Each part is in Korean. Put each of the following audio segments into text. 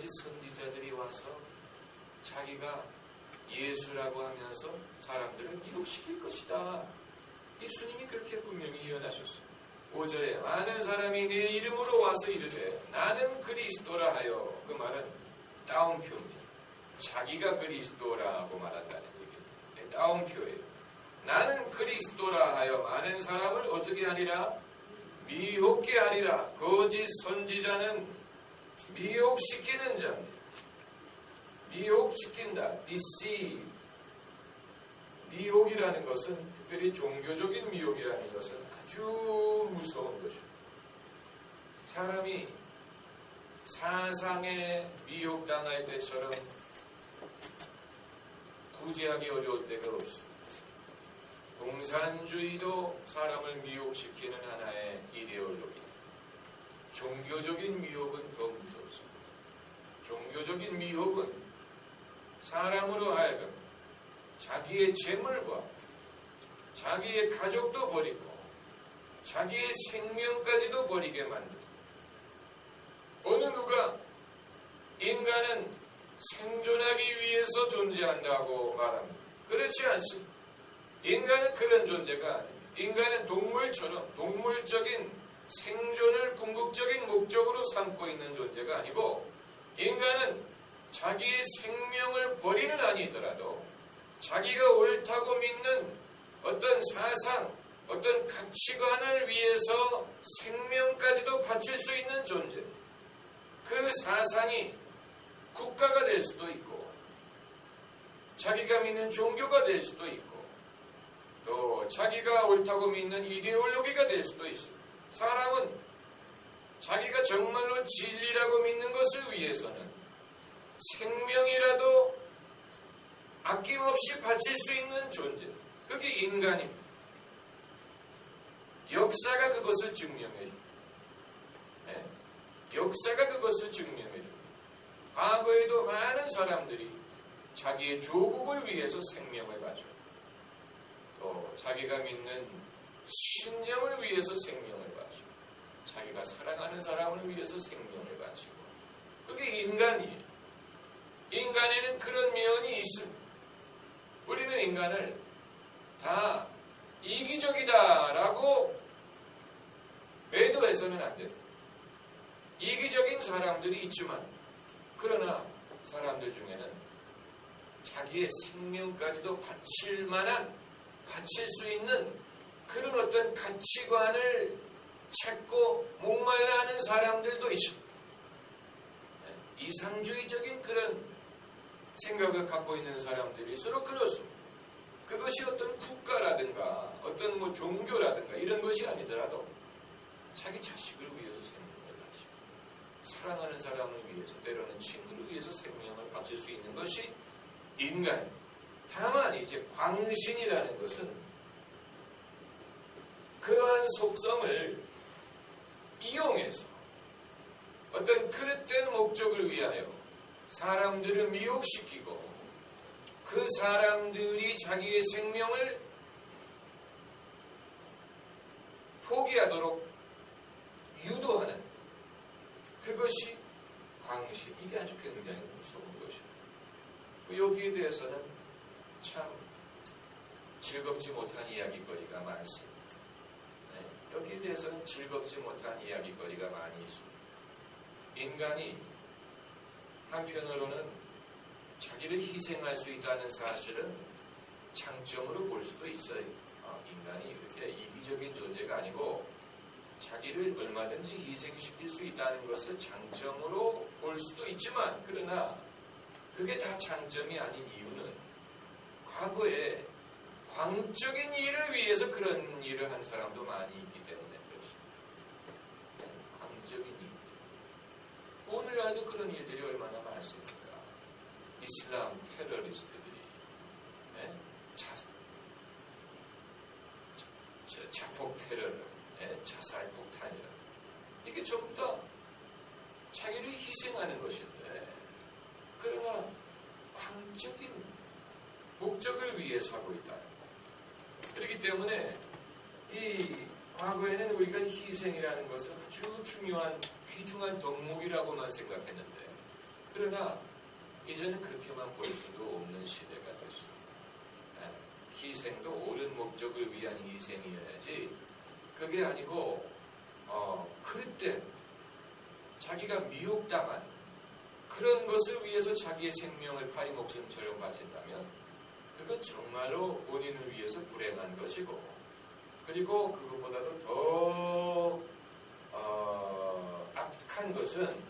거짓 선지자들이 와서 자기가 예수라고 하면서 사람들을 미혹시킬 것이다. 예수님이 그렇게 분명히 예언하셨습니다. 5절에 많은 사람이 내 이름으로 와서 이르되 나는 그리스도라 하여, 그 말은 따옴표입니다. 자기가 그리스도라고 말한다는 얘기입니다. 따옴표예요. 나는 그리스도라 하여 많은 사람을 어떻게 하리라? 미혹게 하리라. 거짓 선지자는 미혹시키는 자입니다. 미혹시킨다. deceive. 미혹이라는 것은, 특별히 종교적인 미혹이라는 것은 아주 무서운 것입니다. 사람이 사상에 미혹당할 때처럼 구제하기 어려울 때가 없습니다. 공산주의도 사람을 미혹시키는 하나의 이데올로기입니다. 종교적인 미혹은 더 무섭습니다. 종교적인 미혹은 사람으로 하여금 자기의 재물과 자기의 가족도 버리고 자기의 생명까지도 버리게 만듭니다. 어느 누가 인간은 생존하기 위해서 존재한다고 말합니다. 그렇지 않습니다. 인간은 그런 존재가 아닙니다. 인간은 동물처럼 동물적인 생존을 궁극적인 목적으로 삼고 있는 존재가 아니고, 인간은 자기의 생명을 버리는 아니더라도 자기가 옳다고 믿는 어떤 사상, 어떤 가치관을 위해서 생명까지도 바칠 수 있는 존재. 그 사상이 국가가 될 수도 있고 자기가 믿는 종교가 될 수도 있고 또 자기가 옳다고 믿는 이데올로기가 될 수도 있습니다. 사람은 자기가 정말로 진리라고 믿는 것을 위해서는 생명이라도 아낌없이 바칠 수 있는 존재, 그게 인간입니다. 역사가 그것을 증명해 줍니다. 네? 역사가 그것을 증명해 줍니다. 과거에도 많은 사람들이 자기의 조국을 위해서 생명을 바쳐요. 또 자기가 믿는 신념을 위해서 생명을 바치고 자기가 사랑하는 사람을 위해서 생명을 바치고, 그게 인간이에요. 인간에는 그런 면이 있습니다. 우리는 인간을 다 이기적이다라고 매도해서는 안 됩니다. 이기적인 사람들이 있지만, 그러나 사람들 중에는 자기의 생명까지도 바칠 만한, 바칠 수 있는 그런 어떤 가치관을 찾고 목말라 하는 사람들도 있습니다. 이상주의적인 그런 생각을 갖고 있는 사람들일수록 그렇습니다. 그것이 어떤 국가라든가 어떤 종교라든가 이런 것이 아니더라도 자기 자식을 위해서 생명을 바치고 사랑하는 사람을 위해서, 때로는 친구를 위해서 생명을 바칠 수 있는 것이 인간. 다만 이제 광신이라는 것은 그러한 속성을 이용해서 어떤 그릇된 목적을 위하여 사람들을 미혹시키고 그 사람들이 자기의 생명을 포기하도록 유도하는, 그것이 광신. 이게 아주 굉장히 무서운 것입니다. 여기에 대해서는 참 즐겁지 못한 이야기거리가 많습니다. 네, 여기에 대해서는 즐겁지 못한 이야기거리가 많이 있습니다. 인간이 한편으로는 자기를 희생할 수 있다는 사실은 장점으로 볼 수도 있어요. 인간이 이렇게 이기적인 존재가 아니고 자기를 얼마든지 희생시킬 수 있다는 것을 장점으로 볼 수도 있지만, 그러나 그게 다 장점이 아닌 이유는 과거에 광적인 일을 위해서 그런 일을 한 사람도 많이 있기 때문에 그렇습니다. 광적인 일. 오늘날도 그런 일들이 얼마나 많습니까? 이슬람 테러리스트들이 자폭 테러를, 자살 폭탄이라, 이게 전부 다 자기를 희생하는 것인데, 그러나 광적인 목적을 위해서 하고 있다. 그렇기 때문에 이 과거에는 우리가 희생이라는 것을 아주 중요한 귀중한 덕목이라고만 생각했는데, 그러나 이제는 그렇게만 볼 수도 없는 시대가 됐습니다. 희생도 옳은 목적을 위한 희생이어야지 그게 아니고 그릇된 자기가 미혹당한 그런 것을 위해서 자기의 생명을 파리 목숨처럼 바친다면 그건 정말로 본인을 위해서 불행한 것이고 그리고 그것보다도 더 악한 것은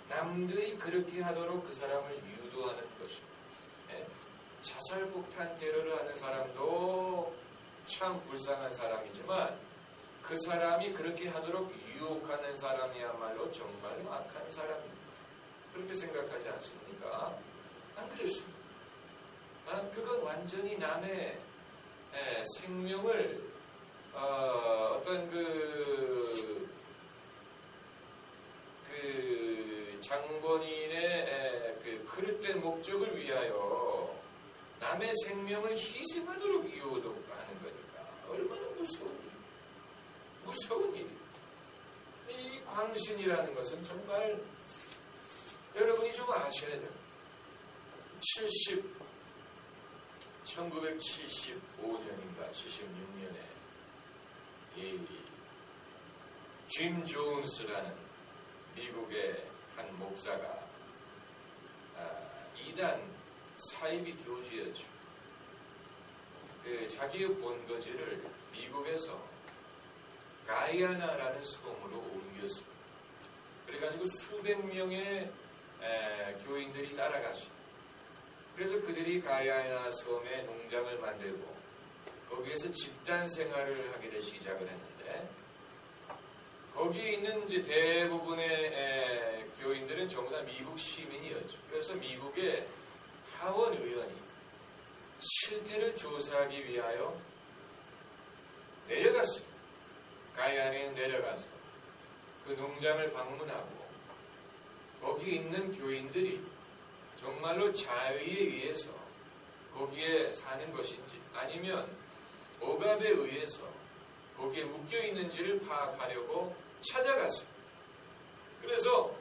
남들이 그렇게 하도록 그 사람을 유도하는 것입니다. 자살폭탄 테러를 하는 사람도 참 불쌍한 사람이지만 그 사람이 그렇게 하도록 유혹하는 사람이야말로 정말로 악한 사람입니다. 그렇게 생각하지 않습니까? 안 그렇습니다. 그건 완전히 남의 생명을 어떤 그 장본인의 그 그릇된 목적을 위하여 남의 생명을 희생하도록 유도하는 거니까 얼마나 무서운 일이. 이 광신이라는 것은 정말 여러분이 좀 아셔야 됩니다. 1975년인가 76년에 짐 존스라는 미국의 한 목사가 이단 사이비 교주였죠. 자기의 본거지를 미국에서 가이아나라는 섬으로 옮겼습니다. 그래가지고 수백 명의 교인들이 따라갔습니다. 그래서 그들이 가이아나 섬에 농장을 만들고 거기에서 집단 생활을 하기를 시작을 했는데 거기에 있는 이제 대부분의 교인들은 전부 다 미국 시민이었죠. 그래서 미국의 하원 의원이 실태를 조사하기 위하여 내려갔어요. 가이아나에 내려가서 그 농장을 방문하고 거기 있는 교인들이 정말로 자의에 의해서 거기에 사는 것인지 아니면 억압에 의해서 거기에 묶여 있는지를 파악하려고 찾아갔어요. 그래서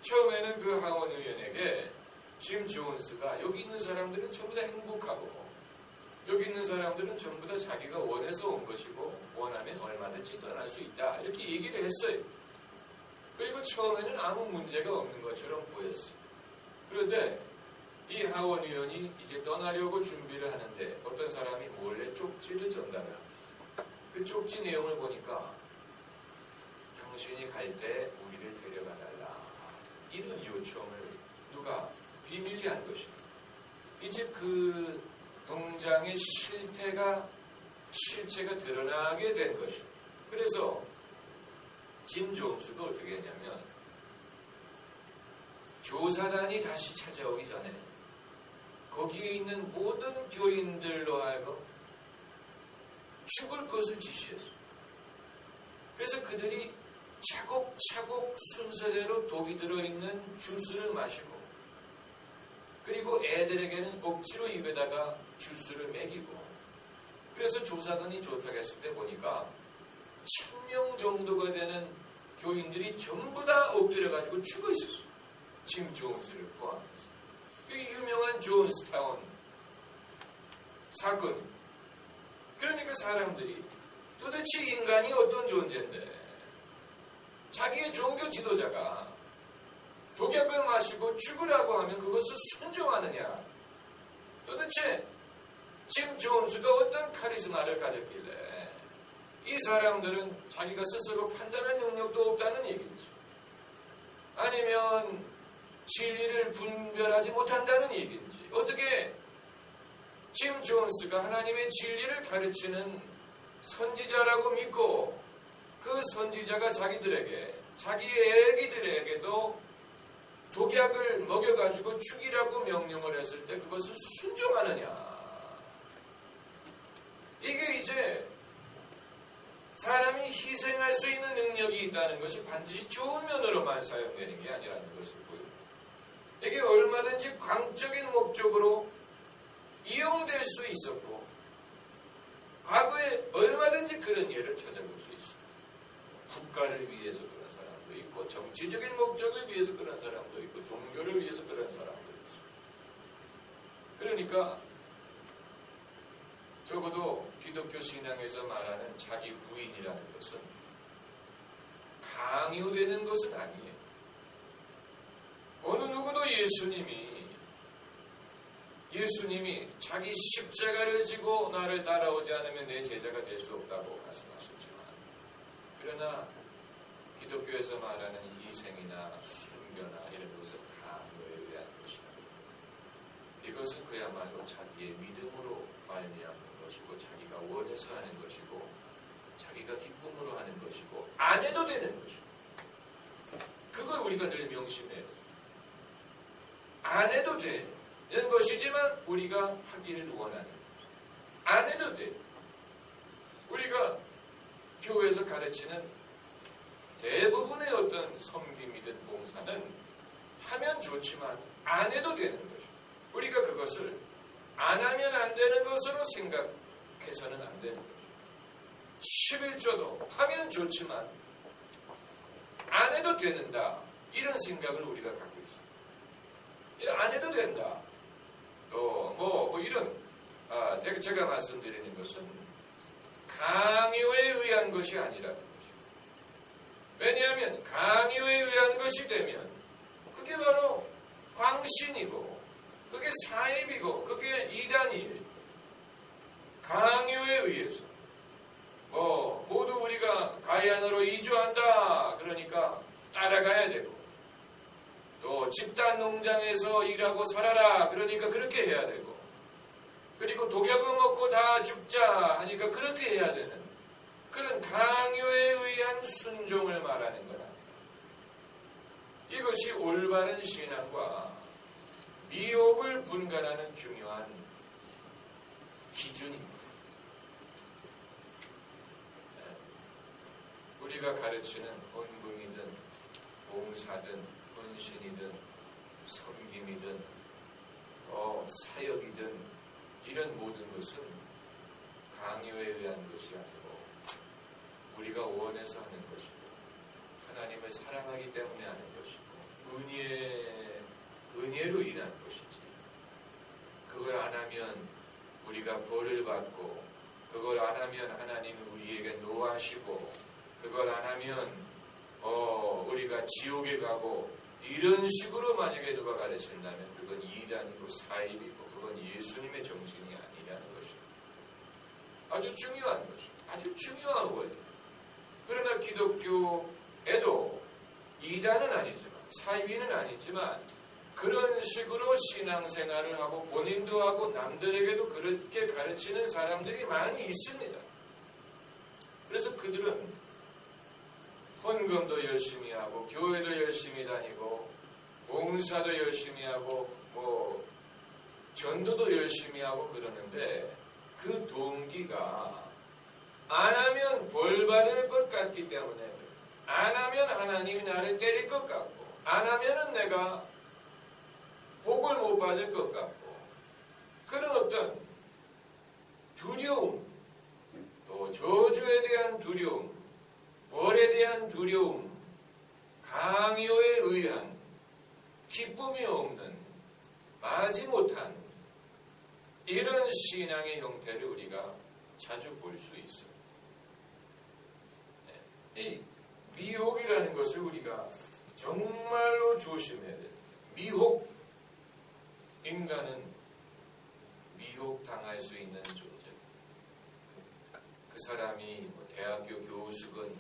처음에는 그 하원 의원에게 짐 존스가 여기 있는 사람들은 전부 다 행복하고 여기 있는 사람들은 전부 다 자기가 원해서 온 것이고 원하면 얼마든지 떠날 수 있다 이렇게 얘기를 했어요. 그리고 처음에는 아무 문제가 없는 것처럼 보였어요. 그런데 이 하원 의원이 이제 떠나려고 준비를 하는데 어떤 사람이 몰래 쪽지를 전달합니다. 그 쪽지 내용을 보니까 당신이 갈 때 우리를 데려가달라 이런 요청을 누가 비밀리 한 것입니다. 이제 그 농장의 실체가 드러나게 된 것입니다. 그래서 짐 존스가 어떻게 했냐면 조사단이 다시 찾아오기 전에 거기에 있는 모든 교인들로 하여금 죽을 것을 지시했어요. 그래서 그들이 차곡차곡 순서대로 독이 들어있는 주스를 마시고 그리고 애들에게는 억지로 입에다가 주스를 먹이고 그래서 조사단이 좋다고 했을 때 보니까 1000명 정도가 되는 교인들이 전부 다 엎드려가지고 죽어 있었어요. 짐 존스를 포함해서. 이 유명한 존스타운 사건. 그러니까 사람들이 도대체 인간이 어떤 존재인데 자기의 종교 지도자가 독약을 마시고 죽으라고 하면 그것을 순종하느냐. 도대체 짐 존스가 어떤 카리스마를 가졌길래 이 사람들은 자기가 스스로 판단할 능력도 없다는 얘기인지 아니면 진리를 분별하지 못한다는 얘기인지 어떻게 짐 존스가 하나님의 진리를 가르치는 선지자라고 믿고 그 선지자가 자기들에게 자기의 애기들에게도 독약을 먹여가지고 죽이라고 명령을 했을 때 그것을 순종하느냐. 이게 이제 사람이 희생할 수 있는 능력이 있다는 것이 반드시 좋은 면으로만 사용되는 게 아니라는 것을 보여요. 이게 얼마든지 광적인 목적으로 이용될 수 있었고 과거에 얼마든지 그런 예를 찾아볼 수 있어요. 국가를 위해서 그런 사람도 있고 정치적인 목적을 위해서 그런 사람도 있고 그러니까 적어도 기독교 신앙에서 말하는 자기 부인이라는 것은 강요되는 것은 아니에요. 어느 누구도 예수님이 자기 십자가를 지고 나를 따라오지 않으면 내 제자가 될 수 없다고 말씀하셨지만, 그러나 기독교에서 말하는 희생이나 순교나 이런 것은 강요에 의한 것이다. 이것은 그야말로 자기의 믿음으로 말미암는 것이고, 자기가 원해서 하는 것이고, 자기가 기쁨으로 하는 것이고, 안 해도 되는 것이고, 그걸 우리가 늘 명심해야 돼요. 안 해도 되는 것이지만 우리가 하기를 원하는 것. 안 해도 돼요. 우리가 교회에서 가르치는 대부분의 어떤 섬김이든 봉사는 하면 좋지만 안 해도 되는 것이죠. 우리가 그것을 안 하면 안 되는 것으로 생각해서는 안 되는 거죠. 11조도 하면 좋지만 안 해도 되는다, 이런 생각을 우리가 갖고 있어요. 안 해도 된다. 또 이런 제가 말씀드리는 것은 강요에 의한 것이 아니라는 것이죠. 왜냐하면 강요에 의한 것이 되면 그게 바로 광신이고, 그게 사입이고, 그게 이단이에요. 강요에 의해서 모두 우리가 가야나로 이주한다 그러니까 따라가야 되고, 또 집단 농장에서 일하고 살아라 그러니까 그렇게 해야 되고, 그리고 독약을 먹고 다 죽자 하니까 그렇게 해야 되는 그런 강요에 의한 순종을 말하는 거라. 이것이 올바른 신앙과 미혹을 분간하는 중요한 기준입니다. 우리가 가르치는 헌금이든 봉사든 헌신이든 섬김이든 사역이든 이런 모든 것은 강요에 의한 것이 아니고 우리가 원해서 하는 것이고, 하나님을 사랑하기 때문에 하는 것이고, 은혜로 인한 것이지. 그걸 안 하면 우리가 벌을 받고, 그걸 안 하면 하나님은 우리에게 노하시고, 그걸 안 하면 우리가 지옥에 가고, 이런 식으로 만약에 누가 가르친다면 그건 이단이고 사입이고, 그건 예수님의 정신이 아니라는 것입니다. 아주 중요한 것입니다. 아주 중요한 원리. 그러나 기독교에도 이단은 아니지만, 사입이는 아니지만, 그런 식으로 신앙생활을 하고 본인도 하고 남들에게도 그렇게 가르치는 사람들이 많이 있습니다. 그래서 그들은 헌금도 열심히 하고, 교회도 열심히 다니고, 봉사도 열심히 하고, 전도도 열심히 하고 그러는데, 그 동기가 안 하면 벌 받을 것 같기 때문에, 안 하면 하나님이 나를 때릴 것 같고, 안 하면은 내가 복을 못 받을 것 같고, 그런 어떤 두려움, 또 저주에 대한 두려움, 벌에 대한 두려움, 강요에 의한 기쁨이 없는, 마지못한 이런 신앙의 형태를 우리가 자주 볼 수 있어요. 이 미혹이라는 것을 우리가 정말로 조심해야 돼요. 미혹, 인간은 미혹당할 수 있는 존재. 그 사람이 대학교 교수건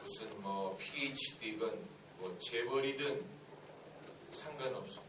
무슨 PhD건 재벌이든 상관없어.